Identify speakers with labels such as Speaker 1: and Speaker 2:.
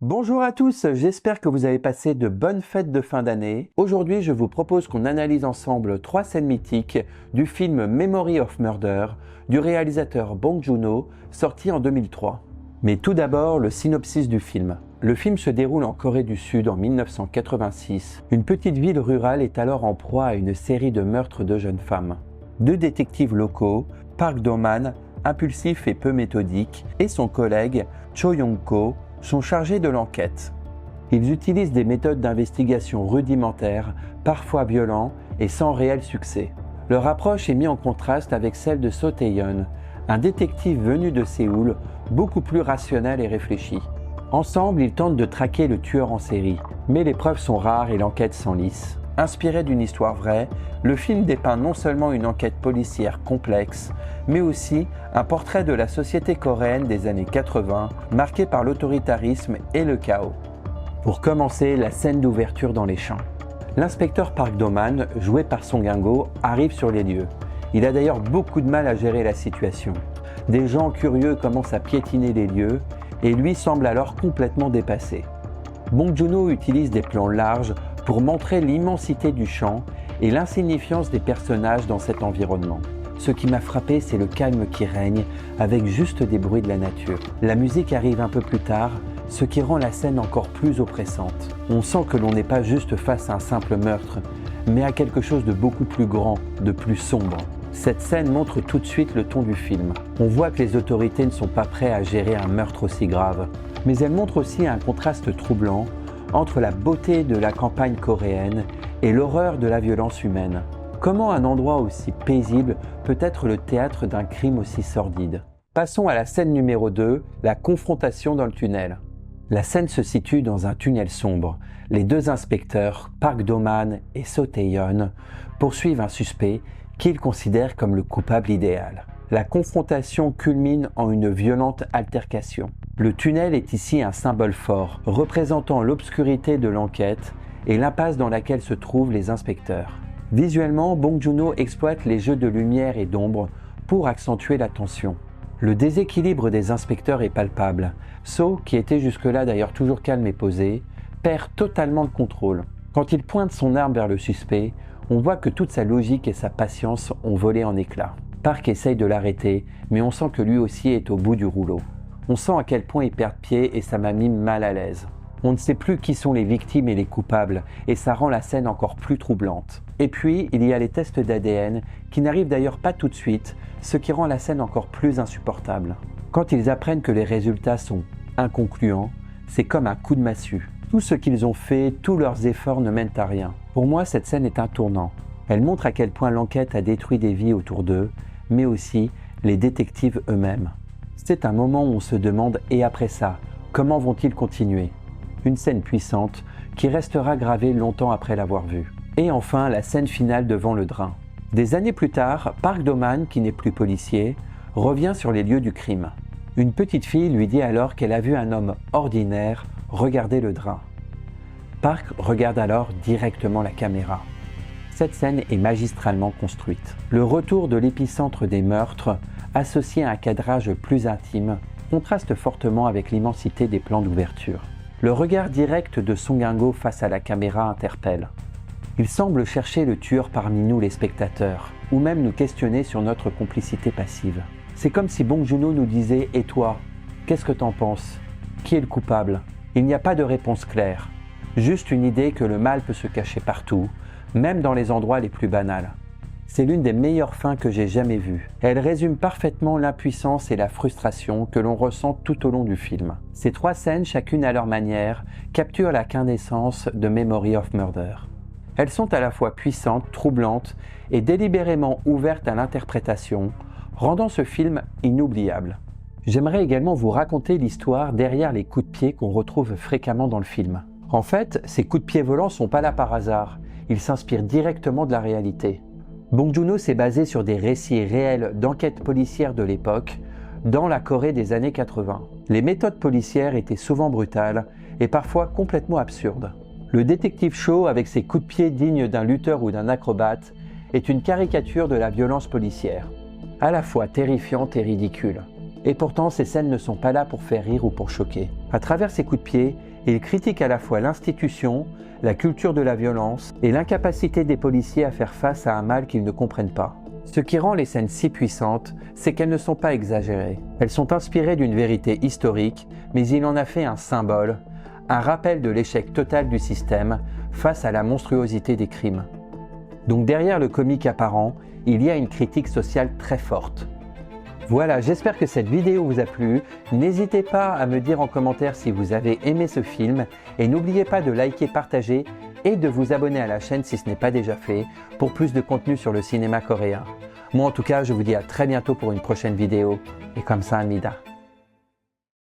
Speaker 1: Bonjour à tous, j'espère que vous avez passé de bonnes fêtes de fin d'année. Aujourd'hui, je vous propose qu'on analyse ensemble 3 scènes mythiques du film Memory of Murder du réalisateur Bong Joon-ho, sorti en 2003. Mais tout d'abord, le synopsis du film. Le film se déroule en Corée du Sud en 1986. Une petite ville rurale est alors en proie à une série de meurtres de jeunes femmes. 2 détectives locaux, Park Do-man, impulsif et peu méthodique, et son collègue Cho Yong-ko, sont chargés de l'enquête. Ils utilisent des méthodes d'investigation rudimentaires, parfois violents et sans réel succès. Leur approche est mise en contraste avec celle de So Tae-yeon, un détective venu de Séoul, beaucoup plus rationnel et réfléchi. Ensemble, ils tentent de traquer le tueur en série, mais les preuves sont rares et l'enquête s'enlise. Inspiré d'une histoire vraie, le film dépeint non seulement une enquête policière complexe, mais aussi un portrait de la société coréenne des années 80, marquée par l'autoritarisme et le chaos. Pour commencer, la scène d'ouverture dans les champs. L'inspecteur Park Do-man, joué par Song Kang-ho, arrive sur les lieux. Il a d'ailleurs beaucoup de mal à gérer la situation. Des gens curieux commencent à piétiner les lieux, et lui semble alors complètement dépassé. Bong Joon-ho utilise des plans larges pour montrer l'immensité du champ et l'insignifiance des personnages dans cet environnement. Ce qui m'a frappé, c'est le calme qui règne, avec juste des bruits de la nature. La musique arrive un peu plus tard, ce qui rend la scène encore plus oppressante. On sent que l'on n'est pas juste face à un simple meurtre, mais à quelque chose de beaucoup plus grand, de plus sombre. Cette scène montre tout de suite le ton du film. On voit que les autorités ne sont pas prêtes à gérer un meurtre aussi grave. Mais elle montre aussi un contraste troublant entre la beauté de la campagne coréenne et l'horreur de la violence humaine. Comment un endroit aussi paisible peut être le théâtre d'un crime aussi sordide? Passons à la scène numéro 2, la confrontation dans le tunnel. La scène se situe dans un tunnel sombre. Les 2 inspecteurs, Park Do-man et So Tae-yeon, poursuivent un suspect qu'ils considèrent comme le coupable idéal. La confrontation culmine en une violente altercation. Le tunnel est ici un symbole fort, représentant l'obscurité de l'enquête et l'impasse dans laquelle se trouvent les inspecteurs. Visuellement, Bong Joon-ho exploite les jeux de lumière et d'ombre pour accentuer la tension. Le déséquilibre des inspecteurs est palpable. So, qui était jusque-là d'ailleurs toujours calme et posé, perd totalement le contrôle. Quand il pointe son arme vers le suspect, on voit que toute sa logique et sa patience ont volé en éclats. Park essaye de l'arrêter, mais on sent que lui aussi est au bout du rouleau. On sent à quel point il perd pied et ça m'a mis mal à l'aise. On ne sait plus qui sont les victimes et les coupables, et ça rend la scène encore plus troublante. Et puis, il y a les tests d'ADN, qui n'arrivent d'ailleurs pas tout de suite, ce qui rend la scène encore plus insupportable. Quand ils apprennent que les résultats sont inconcluants, c'est comme un coup de massue. Tout ce qu'ils ont fait, tous leurs efforts ne mènent à rien. Pour moi, cette scène est un tournant. Elle montre à quel point l'enquête a détruit des vies autour d'eux, mais aussi les détectives eux-mêmes. C'est un moment où on se demande « et après ça, comment vont-ils continuer ?» Une scène puissante qui restera gravée longtemps après l'avoir vue. Et enfin, la scène finale devant le drain. Des années plus tard, Park Do-man, qui n'est plus policier, revient sur les lieux du crime. Une petite fille lui dit alors qu'elle a vu un homme ordinaire regarder le drain. Park regarde alors directement la caméra. Cette scène est magistralement construite. Le retour de l'épicentre des meurtres, associé à un cadrage plus intime, contraste fortement avec l'immensité des plans d'ouverture. Le regard direct de Song Kang-ho face à la caméra interpelle. Il semble chercher le tueur parmi nous les spectateurs, ou même nous questionner sur notre complicité passive. C'est comme si Bong Joon-ho nous disait « Et toi, qu'est-ce que t'en penses? Qui est le coupable ?» Il n'y a pas de réponse claire, juste une idée que le mal peut se cacher partout, même dans les endroits les plus banals. C'est l'une des meilleures fins que j'ai jamais vues. Elle résume parfaitement l'impuissance et la frustration que l'on ressent tout au long du film. Ces 3 scènes, chacune à leur manière, capturent la quintessence de Memory of Murder. Elles sont à la fois puissantes, troublantes et délibérément ouvertes à l'interprétation, rendant ce film inoubliable. J'aimerais également vous raconter l'histoire derrière les coups de pied qu'on retrouve fréquemment dans le film. En fait, ces coups de pied volants ne sont pas là par hasard, ils s'inspirent directement de la réalité. Bong Joon-ho s'est basé sur des récits réels d'enquêtes policières de l'époque, dans la Corée des années 80. Les méthodes policières étaient souvent brutales et parfois complètement absurdes. Le détective Cho, avec ses coups de pied dignes d'un lutteur ou d'un acrobate, est une caricature de la violence policière, à la fois terrifiante et ridicule. Et pourtant, ces scènes ne sont pas là pour faire rire ou pour choquer. À travers ces coups de pied, il critique à la fois l'institution, la culture de la violence et l'incapacité des policiers à faire face à un mal qu'ils ne comprennent pas. Ce qui rend les scènes si puissantes, c'est qu'elles ne sont pas exagérées. Elles sont inspirées d'une vérité historique, mais il en a fait un symbole, un rappel de l'échec total du système face à la monstruosité des crimes. Donc derrière le comique apparent, il y a une critique sociale très forte. Voilà, j'espère que cette vidéo vous a plu. N'hésitez pas à me dire en commentaire si vous avez aimé ce film et n'oubliez pas de liker, partager et de vous abonner à la chaîne si ce n'est pas déjà fait pour plus de contenu sur le cinéma coréen. Moi en tout cas, je vous dis à très bientôt pour une prochaine vidéo et comme ça, Amida.